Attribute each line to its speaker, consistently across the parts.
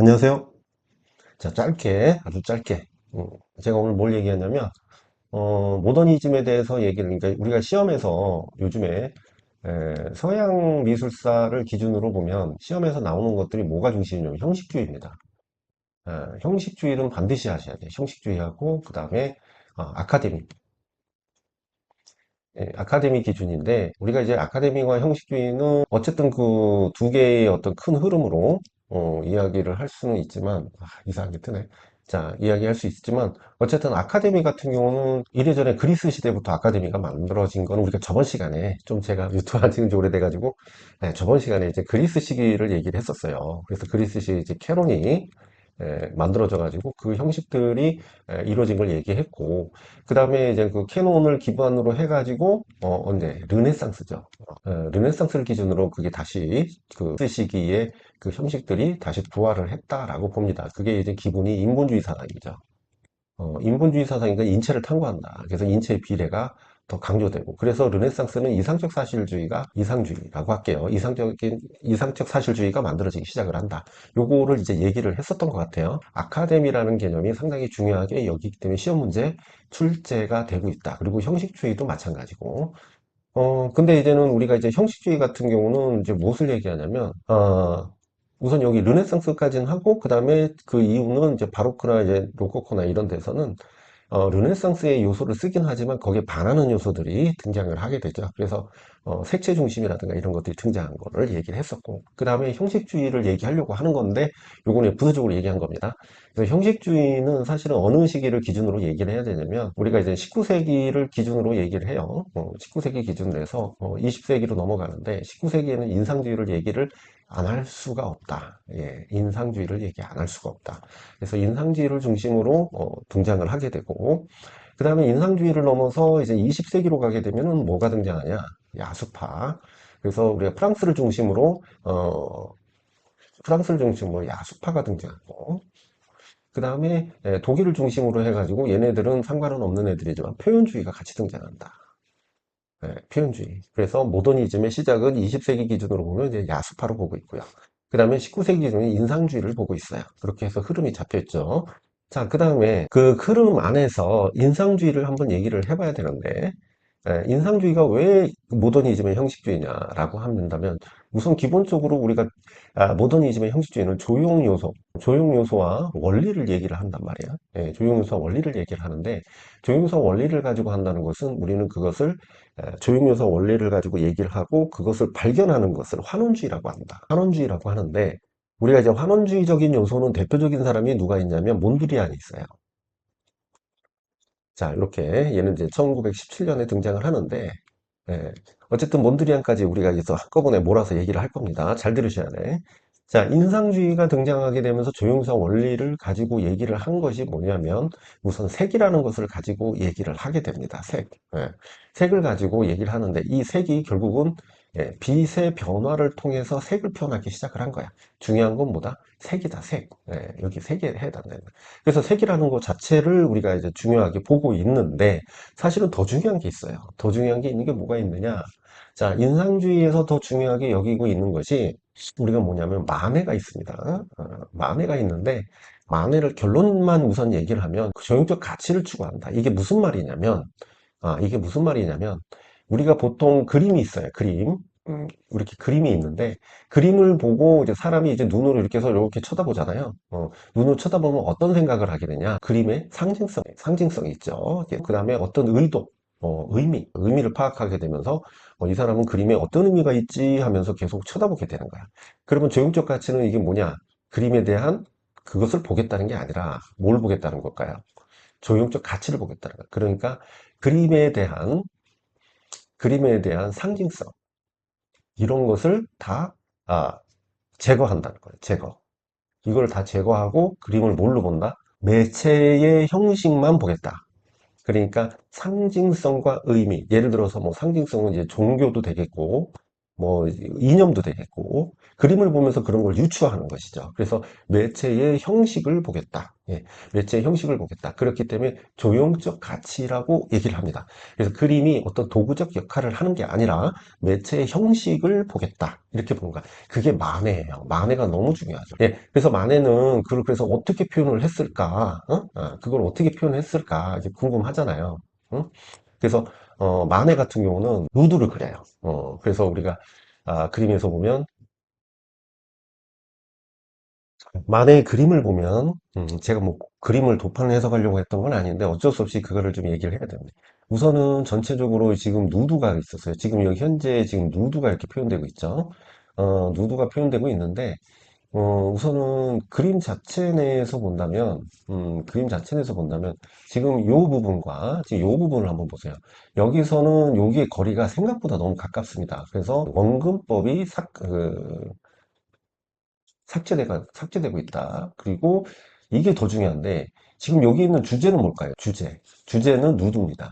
Speaker 1: 안녕하세요. 자, 짧게, 아주 짧게. 음, 제가 오늘 뭘 얘기하냐면, 모더니즘에 대해서 얘기를, 그러니까 우리가 시험에서 요즘에 서양 미술사를 기준으로 보면 시험에서 나오는 것들이 뭐가 중심이냐면 형식주의입니다. 형식주의는 반드시 하셔야 돼요. 형식주의하고, 그 다음에 아카데미. 아카데미 기준인데, 우리가 이제 아카데미와 형식주의는 어쨌든 그 두 개의 어떤 큰 흐름으로 이야기를 할 수는 있지만, 이상하게 뜨네. 자, 이야기할 수 있지만, 어쨌든 아카데미 같은 경우는 이래저래 그리스 시대부터 아카데미가 만들어진 건 우리가 저번 시간에, 좀 제가 유튜브 안 찍은 지 오래돼가지고, 저번 시간에 이제 그리스 시기를 얘기를 했었어요. 그래서 그리스 시 이제 캐론이 만들어져 가지고 그 형식들이 이루어진 걸 얘기했고, 그 다음에 이제 그 캐논을 기반으로 해가지고 언제 르네상스죠. 르네상스를 기준으로 그게 다시 그 시기에 그 형식들이 다시 부활을 했다라고 봅니다. 그게 이제 기본이 인본주의 사상이죠. 인본주의 사상이니까 인체를 탐구한다. 그래서 인체의 비례가 더 강조되고, 그래서 르네상스는 이상적 사실주의가 이상주의라고 할게요. 이상적 사실주의가 만들어지기 시작을 한다. 요거를 이제 얘기를 했었던 것 같아요. 아카데미라는 개념이 상당히 중요하게 여기기 때문에 시험 문제 출제가 되고 있다. 그리고 형식주의도 마찬가지고. 근데 이제는 우리가 이제 형식주의 같은 경우는 이제 무엇을 얘기하냐면, 우선 여기 르네상스까지는 하고, 그 다음에 그 이후는 이제 바로크나 이제 로코코나 이런 데서는 르네상스의 요소를 쓰긴 하지만 거기에 반하는 요소들이 등장을 하게 되죠. 그래서 색채 중심이라든가 이런 것들이 등장한 거를 얘기를 했었고, 그 다음에 형식주의를 얘기하려고 하는 건데 요거는 부수적으로 얘기한 겁니다. 그래서 형식주의는 사실은 어느 시기를 기준으로 얘기를 해야 되냐면, 우리가 이제 19세기를 기준으로 얘기를 해요. 19세기 기준으로 해서 20세기로 넘어가는데, 19세기에는 인상주의를 얘기를 안 할 수가 없다. 예, 인상주의를 얘기 안 할 수가 없다. 그래서 인상주의를 중심으로 등장을 하게 되고, 그 다음에 인상주의를 넘어서 이제 20세기로 가게 되면은 뭐가 등장하냐? 야수파. 그래서 우리가 프랑스를 중심으로 야수파가 등장하고, 그 다음에 독일을 중심으로 해가지고 얘네들은 상관은 없는 애들이지만 표현주의가 같이 등장한다. 표현주의. 그래서 모더니즘의 시작은 20세기 기준으로 보면 이제 야수파로 보고 있고요. 그 다음에 19세기 기준에 인상주의를 보고 있어요. 그렇게 해서 흐름이 잡혀 있죠. 자, 그 다음에 그 흐름 안에서 인상주의를 한번 얘기를 해봐야 되는데, 인상주의가 왜 모더니즘의 형식주의냐라고 한다면, 우선 기본적으로 우리가 모더니즘의 형식주의는 조용 요소와 원리를 얘기를 한단 말이에요. 조용 요소와 원리를 얘기를 하는데, 조용 요소와 원리를 가지고 한다는 것은 우리는 그것을 조용 요소 원리를 가지고 얘기를 하고, 그것을 발견하는 것을 환원주의라고 한다. 환원주의라고 하는데, 우리가 이제 환원주의적인 요소는 대표적인 사람이 누가 있냐면 몬드리안이 있어요. 자, 이렇게 얘는 이제 1917년에 등장을 하는데, 예, 어쨌든 몬드리안까지 우리가 여기서 한꺼번에 몰아서 얘기를 할 겁니다. 잘 들으셔야 돼. 자, 인상주의가 등장하게 되면서 조형사 원리를 가지고 얘기를 한 것이 뭐냐면, 우선 색이라는 것을 가지고 얘기를 하게 됩니다. 색. 예, 색을 가지고 얘기를 하는데, 이 색이 결국은 빛의 변화를 통해서 색을 표현하기 시작을 한 거야. 중요한 건 뭐다? 색이다, 색. 여기 색에 해당된다. 그래서 색이라는 것 자체를 우리가 이제 중요하게 보고 있는데, 사실은 더 중요한 게 있어요. 더 중요한 게 있는 게 뭐가 있느냐? 자, 인상주의에서 더 중요하게 여기고 있는 것이 우리가 뭐냐면 만해가 있습니다. 만해가 있는데, 만해를 결론만 우선 얘기를 하면 그 조형적 가치를 추구한다. 이게 무슨 말이냐면 우리가 보통 그림이 있어요. 그림. 이렇게 그림이 있는데, 그림을 보고 이제 사람이 이제 눈으로 이렇게 해서 이렇게 쳐다보잖아요. 눈을 쳐다보면 어떤 생각을 하게 되냐? 그림의 상징성이 있죠. 그 다음에 어떤 의도, 의미를 파악하게 되면서 이 사람은 그림에 어떤 의미가 있지 하면서 계속 쳐다보게 되는 거야. 그러면 조형적 가치는 이게 뭐냐? 그림에 대한 그것을 보겠다는 게 아니라 뭘 보겠다는 걸까요? 조형적 가치를 보겠다는 거야. 그러니까 그림에 대한 상징성, 이런 것을 다 제거한다는 거예요. 제거. 이걸 다 제거하고 그림을 뭘로 본다? 매체의 형식만 보겠다. 그러니까 상징성과 의미. 예를 들어서 뭐 상징성은 이제 종교도 되겠고, 뭐 이념도 되겠고 그림을 보면서 그런 걸 유추하는 것이죠. 그래서 매체의 형식을 보겠다. 예, 매체의 형식을 보겠다. 그렇기 때문에 조형적 가치라고 얘기를 합니다. 그래서 그림이 어떤 도구적 역할을 하는 게 아니라 매체의 형식을 보겠다. 이렇게 보는 거야. 그게 만해예요. 만해가 너무 중요하죠. 예, 그래서 만해는 그걸 그래서 어떻게 표현을 했을까? 어? 그걸 어떻게 표현했을까? 이제 궁금하잖아요. 응? 그래서 만해 같은 경우는 누드를 그려요. 그래서 우리가 그림에서 보면 만해의 그림을 보면 제가 뭐 그림을 도판을 해석하려고 했던 건 아닌데 어쩔 수 없이 그거를 좀 얘기를 해야 됩니다. 우선은 전체적으로 지금 누드가 있었어요. 지금 여기 현재 지금 누드가 이렇게 표현되고 있죠. 누드가 표현되고 있는데 우선은 그림 자체 내에서 본다면, 그림 자체 내에서 본다면, 지금 요 부분과 지금 요 부분을 한번 보세요. 여기서는 여기의 거리가 생각보다 너무 가깝습니다. 그래서 원근법이 삭제되고 있다. 그리고 이게 더 중요한데, 지금 여기 있는 주제는 뭘까요? 주제. 주제는 누드입니다.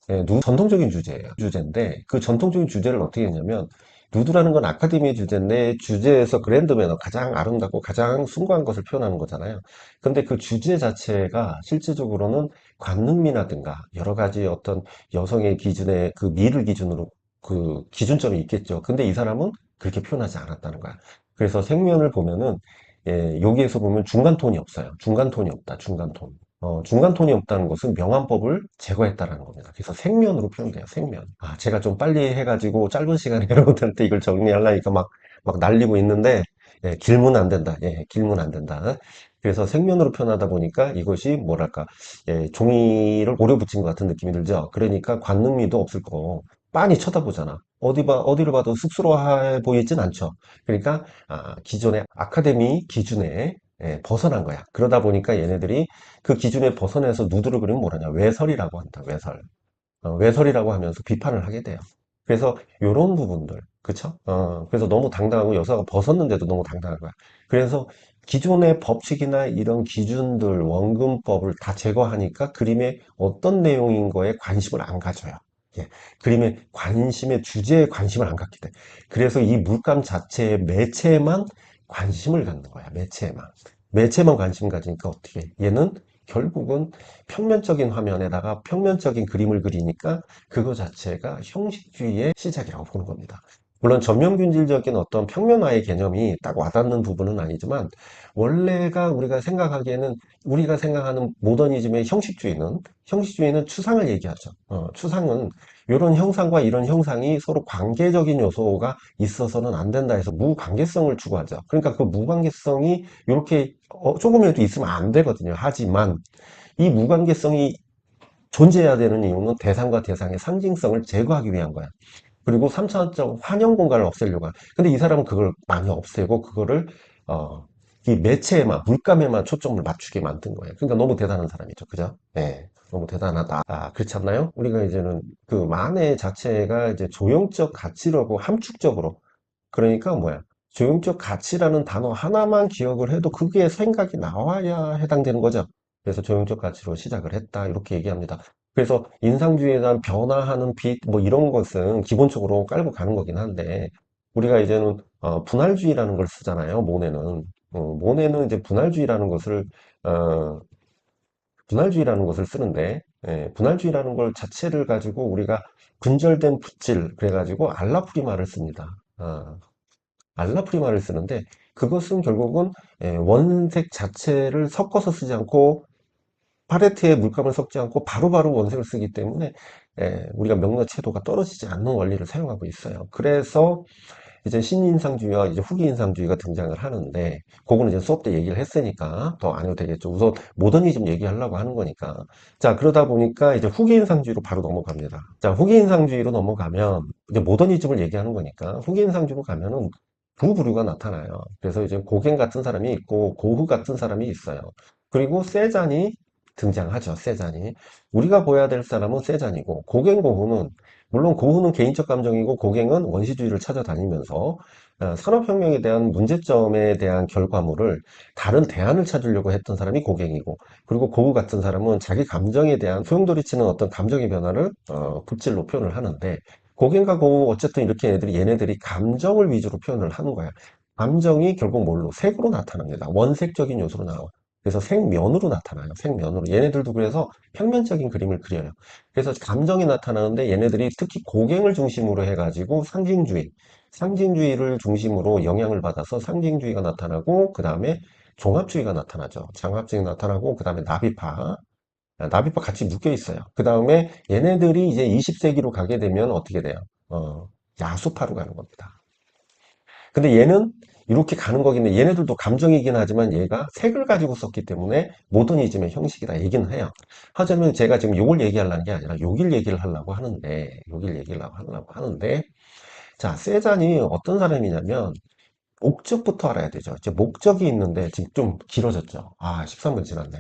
Speaker 1: 예, 전통적인 주제예요. 주제인데 그 전통적인 주제를 어떻게 했냐면 누드라는 건 아카데미의 주제인데 주제에서 그랜드 매너 가장 아름답고 가장 숭고한 것을 표현하는 거잖아요. 근데 그 주제 자체가 실질적으로는 관능미라든가 여러 가지 어떤 여성의 기준의 그 미를 기준으로 그 기준점이 있겠죠. 근데 이 사람은 그렇게 표현하지 않았다는 거야. 그래서 생면을 보면은 여기에서 보면 중간 톤이 없어요. 중간 톤이 없다. 중간 톤. 중간 톤이 없다는 것은 명암법을 제거했다라는 겁니다. 그래서 생면으로 표현돼요. 생면. 제가 좀 빨리 해가지고 짧은 시간에 여러분들한테 이걸 정리하려니까 막 날리고 있는데, 길면 안 된다. 길면 안 된다. 그래서 생면으로 표현하다 보니까 이것이 뭐랄까, 종이를 오려 붙인 것 같은 느낌이 들죠. 그러니까 관능미도 없을 거고, 빤히 쳐다보잖아. 어디를 봐도 쑥스러워해 보이진 않죠. 그러니까, 기존의 아카데미 기준에 벗어난 거야. 그러다 보니까 얘네들이 그 기준에 벗어나서 누드를 그리면 뭐라냐? 외설이라고 한다. 외설. 외설이라고 하면서 비판을 하게 돼요. 그래서 이런 부분들, 그쵸? 그래서 너무 당당하고 여사가 벗었는데도 너무 당당한 거야. 그래서 기존의 법칙이나 이런 기준들, 원근법을 다 제거하니까 그림의 어떤 내용인 거에 관심을 안 가져요. 예, 그림의 관심의 주제에 관심을 안 갖게 돼. 그래서 이 물감 자체의 매체에만 관심을 갖는 거야. 매체에만. 매체만 관심 가지니까 어떻게 해? 얘는 결국은 평면적인 화면에다가 평면적인 그림을 그리니까 그거 자체가 형식주의의 시작이라고 보는 겁니다. 물론 전면균질적인 어떤 평면화의 개념이 딱 와닿는 부분은 아니지만 원래가 우리가 생각하는 모더니즘의 형식주의는 추상을 얘기하죠. 추상은 이런 형상과 이런 형상이 서로 관계적인 요소가 있어서는 안 된다 해서 무관계성을 추구하죠. 그러니까 그 무관계성이 이렇게 조금이라도 있으면 안 되거든요. 하지만 이 무관계성이 존재해야 되는 이유는 대상과 대상의 상징성을 제거하기 위한 거야. 그리고 3차원적 환영 공간을 없애려고 해. 근데 이 사람은 그걸 많이 없애고 그거를 어, 이 매체에만 물감에만 초점을 맞추게 만든 거예요. 그러니까 너무 대단한 사람이죠. 그죠? 네. 너무 대단하다. 그렇지 않나요? 우리가 이제는 그 만해 자체가 이제 조형적 가치라고 함축적으로 그러니까 뭐야? 조형적 가치라는 단어 하나만 기억을 해도 그게 생각이 나와야 해당되는 거죠. 그래서 조형적 가치로 시작을 했다. 이렇게 얘기합니다. 그래서 인상주의에 대한 변화하는 빛, 뭐 이런 것은 기본적으로 깔고 가는 거긴 한데, 우리가 이제는 분할주의라는 걸 쓰잖아요. 모네는. 모네는 이제 어, 분할주의라는 것을 쓰는데, 분할주의라는 걸 자체를 가지고 우리가 분절된 붓질, 그래가지고 알라프리마를 씁니다. 알라프리마를 쓰는데 그것은 결국은 원색 자체를 섞어서 쓰지 않고 팔레트에 물감을 섞지 않고 바로바로 원색을 쓰기 때문에 우리가 명료채도가 떨어지지 않는 원리를 사용하고 있어요. 그래서 이제 신인상주의와 이제 후기인상주의가 등장을 하는데 그거는 이제 수업 때 얘기를 했으니까 더 안 해도 되겠죠. 우선 모더니즘 얘기하려고 하는 거니까. 자, 그러다 보니까 이제 후기인상주의로 바로 넘어갑니다. 자, 후기인상주의로 넘어가면 이제 모더니즘을 얘기하는 거니까 후기인상주의로 가면은 두 부류가 나타나요. 그래서 이제 고갱 같은 사람이 있고 고흐 같은 사람이 있어요. 그리고 세잔이 등장하죠. 세잔이. 우리가 보여야 될 사람은 세잔이고 고갱 고흐는 물론 고흐는 개인적 감정이고 고갱은 원시주의를 찾아다니면서 산업혁명에 대한 문제점에 대한 결과물을 다른 대안을 찾으려고 했던 사람이 고갱이고 그리고 고흐 같은 사람은 자기 감정에 대한 소용돌이치는 어떤 감정의 변화를 붓질로 표현을 하는데 고갱과 고우 어쨌든 이렇게 얘네들이 감정을 위주로 표현을 하는 거야. 감정이 결국 뭘로? 색으로 나타납니다. 원색적인 요소로 나와. 그래서 색면으로 나타나요. 색면으로. 얘네들도 그래서 평면적인 그림을 그려요. 그래서 감정이 나타나는데 얘네들이 특히 고갱을 중심으로 해가지고 상징주의를 중심으로 영향을 받아서 상징주의가 나타나고 그 다음에 종합주의가 나타나죠. 장합주의가 나타나고 그 다음에 나비파 같이 묶여 있어요. 그 다음에 얘네들이 이제 20세기로 가게 되면 어떻게 돼요? 어, 야수파로 가는 겁니다. 근데 얘는 이렇게 가는 거긴 해. 얘네들도 감정이긴 하지만 얘가 색을 가지고 썼기 때문에 모더니즘의 형식이다 얘기는 해요. 하자면 제가 지금 요걸 얘기하려는 게 아니라 요길 얘기를 하려고 하는데, 자, 세잔이 어떤 사람이냐면, 목적부터 알아야 되죠. 이제 목적이 있는데, 지금 좀 길어졌죠. 아, 13분 지났네.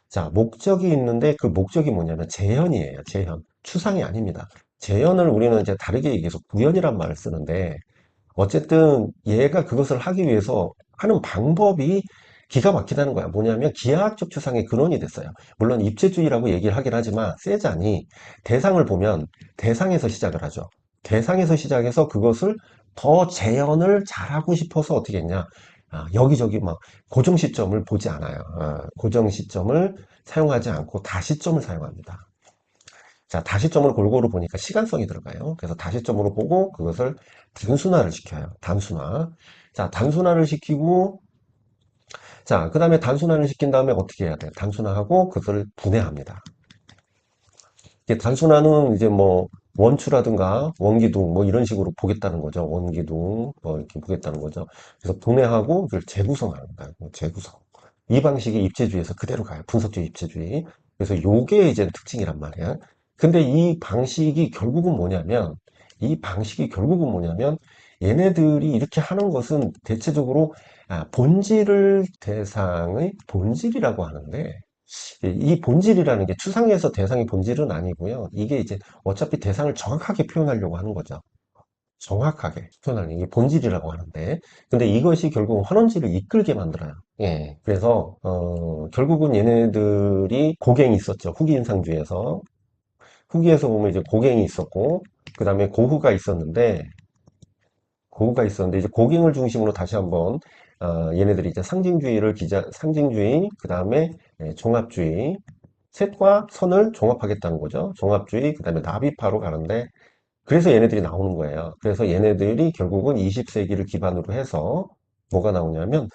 Speaker 1: 자, 목적이 있는데 그 목적이 뭐냐면 재현이에요. 재현. 추상이 아닙니다. 재현을 우리는 이제 다르게 얘기해서 구현이란 말을 쓰는데, 어쨌든 얘가 그것을 하기 위해서 하는 방법이 기가 막히다는 거야. 뭐냐면 기하학적 추상의 근원이 됐어요. 물론 입체주의라고 얘기를 하긴 하지만 세잔이 대상을 보면 대상에서 시작을 하죠. 대상에서 시작해서 그것을 더 재현을 잘하고 싶어서 어떻게 했냐. 여기저기 막 고정 시점을 보지 않아요. 고정 시점을 사용하지 않고 다시점을 사용합니다. 자, 다시점을 골고루 보니까 시간성이 들어가요. 그래서 다시점으로 보고 그것을 단순화를 시켜요. 단순화. 자, 단순화를 시키고, 자, 그 다음에 단순화를 시킨 다음에 어떻게 해야 돼요? 단순화하고 그것을 분해합니다. 이게 단순화는 이제 뭐 원추라든가 원기둥 뭐 이런 식으로 보겠다는 거죠. 원기둥 뭐 이렇게 보겠다는 거죠. 그래서 분해하고 그걸 재구성하는 거예요. 재구성. 이 방식이 입체주의에서 그대로 가요. 분석주의 입체주의. 그래서 요게 이제 특징이란 말이야. 근데 이 방식이 결국은 뭐냐면 얘네들이 이렇게 하는 것은 대체적으로 본질을 대상의 본질이라고 하는데 이 본질이라는 게 추상에서 대상이 본질은 아니고요. 이게 이제 어차피 대상을 정확하게 표현하려고 하는 거죠. 정확하게 표현하는 게 본질이라고 하는데, 근데 이것이 결국 환원지를 이끌게 만들어요. 예. 그래서 결국은 얘네들이 고갱이 있었죠. 후기 인상주의에서. 후기에서 보면 이제 고갱이 있었고, 그 다음에 고후가 있었는데 이제 고갱을 중심으로 다시 한번 얘네들이 이제 상징주의, 그 다음에 종합주의, 색과 선을 종합하겠다는 거죠. 종합주의, 그 다음에 나비파로 가는데, 그래서 얘네들이 나오는 거예요. 그래서 얘네들이 결국은 20세기를 기반으로 해서 뭐가 나오냐면,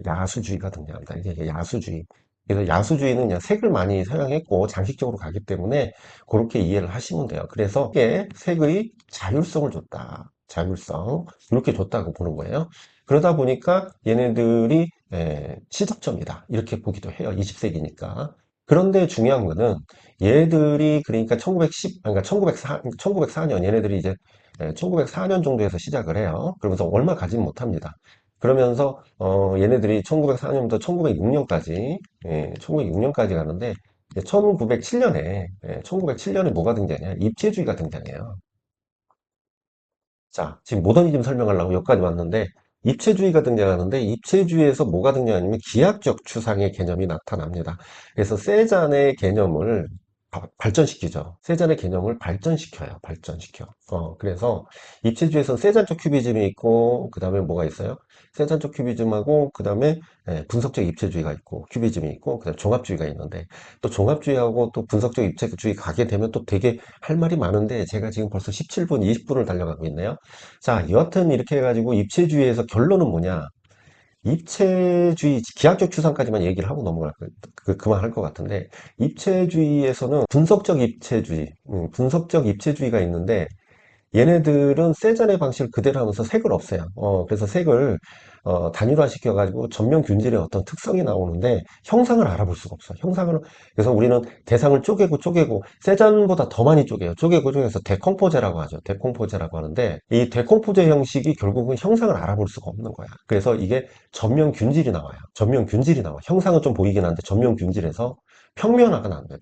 Speaker 1: 야수주의가 등장합니다. 이게 야수주의. 그래서 야수주의는 그냥 색을 많이 사용했고, 장식적으로 가기 때문에 그렇게 이해를 하시면 돼요. 그래서 이게 색의 자율성을 줬다. 자율성. 이렇게 줬다고 보는 거예요. 그러다 보니까 얘네들이 시작점이다. 이렇게 보기도 해요. 20세기니까. 그런데 중요한 거는 얘들이 그러니까 1904년 얘네들이 이제 1904년 정도에서 시작을 해요. 그러면서 얼마 가진 못합니다. 그러면서 얘네들이 1904년부터 1906년까지 1906년까지 가는데 1907년에 뭐가 등장해요? 입체주의가 등장해요. 자, 지금 모더니즘 설명하려고 여기까지 왔는데 입체주의가 등장하는데 입체주의에서 뭐가 등장하냐면 기하학적 추상의 개념이 나타납니다. 그래서 세잔의 개념을 발전시키죠. 세잔의 개념을 발전시켜요. 발전시켜. 그래서 입체주의에서 세잔적 큐비즘이 있고 그 다음에 뭐가 있어요? 세잔적 큐비즘하고 그 다음에 분석적 입체주의가 있고 큐비즘이 있고 그 다음에 종합주의가 있는데 또 종합주의하고 또 분석적 입체주의 가게 되면 또 되게 할 말이 많은데 제가 지금 벌써 17분, 20분을 달려가고 있네요. 자, 여하튼 이렇게 해가지고 입체주의에서 결론은 뭐냐? 입체주의, 기하학적 추상까지만 얘기를 하고 그만할 것 같은데, 입체주의에서는 분석적 입체주의가 있는데, 얘네들은 세잔의 방식을 그대로 하면서 색을 없애요. 그래서 색을 단일화 시켜가지고 전면 균질의 어떤 특성이 나오는데 형상을 알아볼 수가 없어. 그래서 우리는 대상을 쪼개고 세잔보다 더 많이 쪼개서 데컴포제라고 하죠. 데컴포제라고 하는데 이 데컴포제 형식이 결국은 형상을 알아볼 수가 없는 거야. 그래서 이게 전면 균질이 나와요. 전면 균질이 나와. 형상은 좀 보이긴 한데 전면 균질에서 평면화가 나는 거예요.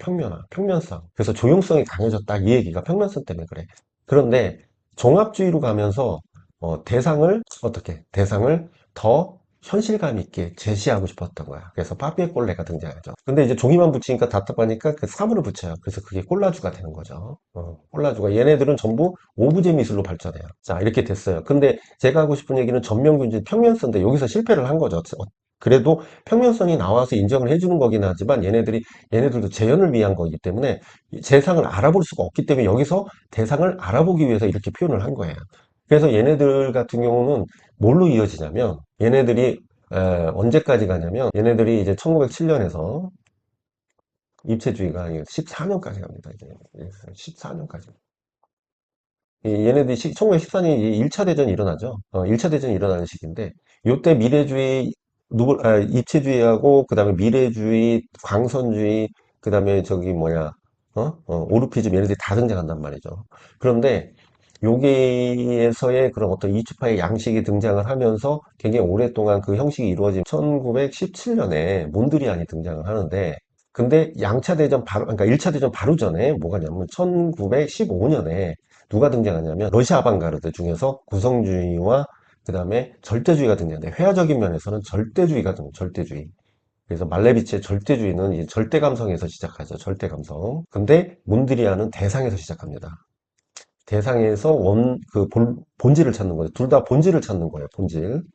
Speaker 1: 평면성. 그래서 조형성이 강해졌다. 이 얘기가 평면성 때문에 그래. 그런데 종합주의로 가면서 대상을 더 현실감 있게 제시하고 싶었던 거야. 그래서 빠삐의 꼴레가 등장하죠. 근데 이제 종이만 붙이니까 답답하니까 그 사물을 붙여요. 그래서 그게 콜라주가 되는 거죠. 콜라주가. 얘네들은 전부 오브제 미술로 발전해요. 자, 이렇게 됐어요. 근데 제가 하고 싶은 얘기는 전면균질 평면선인데 여기서 실패를 한 거죠. 그래도 평면선이 나와서 인정을 해주는 거긴 하지만 얘네들도 재현을 위한 거기 때문에 세상을 알아볼 수가 없기 때문에 여기서 대상을 알아보기 위해서 이렇게 표현을 한 거예요. 그래서 얘네들 같은 경우는 뭘로 이어지냐면 얘네들이 언제까지 가냐면 얘네들이 이제 1907년에서 입체주의가 14년까지 갑니다. 이제 14년까지. 얘네들이 1914년에 1차 대전이 일어나죠. 1차 대전이 일어나는 시기인데 요때 미래주의 입체주의하고 그다음에 미래주의, 광선주의, 그다음에 저기 뭐야 오르피즘 얘네들이 다 등장한단 말이죠. 그런데 여기에서의 그런 어떤 이주파의 양식이 등장을 하면서 굉장히 오랫동안 그 형식이 이루어진 1917년에 몬드리안이 등장을 하는데 근데 양차 대전 바로 그러니까 1차 대전 바로 전에 뭐가 냐면 1915년에 누가 등장하냐면 러시아 아방가르드 중에서 구성주의와 그다음에 절대주의가 등장하는데 회화적인 면에서는 절대주의가 절대주의. 그래서 말레비치의 절대주의는 이제 절대 감성에서 시작하죠. 절대 감성. 근데 몬드리안은 대상에서 시작합니다. 대상에서 본질을 찾는 거예요. 둘 다 본질을 찾는 거예요.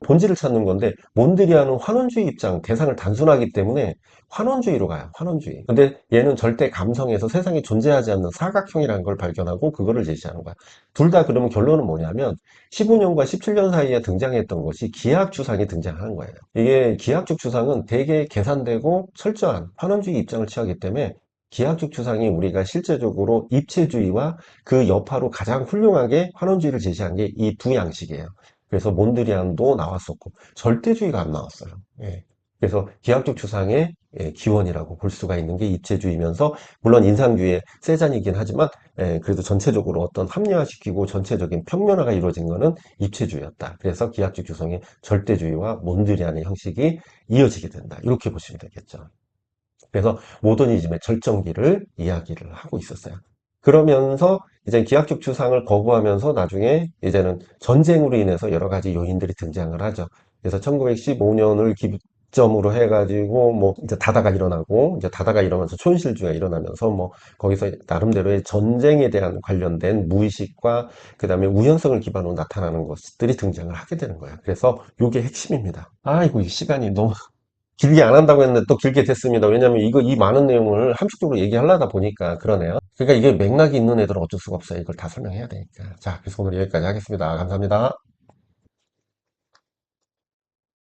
Speaker 1: 본질을 찾는 건데, 몬드리안은 환원주의 입장, 대상을 단순하기 때문에 환원주의로 가요. 환원주의. 근데 얘는 절대 감성에서 세상에 존재하지 않는 사각형이라는 걸 발견하고 그거를 제시하는 거야. 둘 다 그러면 결론은 뭐냐면, 15년과 17년 사이에 등장했던 것이 기하학 추상이 등장하는 거예요. 이게 기하학적 추상은 되게 계산되고 철저한 환원주의 입장을 취하기 때문에 기하학적 추상이 우리가 실제적으로 입체주의와 그 여파로 가장 훌륭하게 환원주의를 제시한 게 이 두 양식이에요. 그래서 몬드리안도 나왔었고 절대주의가 안 나왔어요. 예. 그래서 기하학적 추상의 기원이라고 볼 수가 있는 게 입체주의면서 물론 인상주의의 세잔이긴 하지만 그래도 전체적으로 어떤 합리화시키고 전체적인 평면화가 이루어진 거는 입체주의였다. 그래서 기하학적 추상의 절대주의와 몬드리안의 형식이 이어지게 된다. 이렇게 보시면 되겠죠. 그래서 모더니즘의 절정기를 이야기를 하고 있었어요. 그러면서 이제 기하학 추상을 거부하면서 나중에 이제는 전쟁으로 인해서 여러 가지 요인들이 등장을 하죠. 그래서 1915년을 기점으로 해가지고 뭐 이제 다다가 일어나고 이제 다다가 일어나면서 초현실주의가 일어나면서 뭐 거기서 나름대로의 전쟁에 대한 관련된 무의식과 그다음에 우연성을 기반으로 나타나는 것들이 등장을 하게 되는 거예요. 그래서 이게 핵심입니다. 아이고 이 시간이 너무 길게 안 한다고 했는데 또 길게 됐습니다. 왜냐면 이 많은 내용을 함축적으로 얘기하려다 보니까 그러네요. 그러니까 이게 맥락이 있는 애들은 어쩔 수가 없어요. 이걸 다 설명해야 되니까. 자, 그래서 오늘 여기까지 하겠습니다. 감사합니다.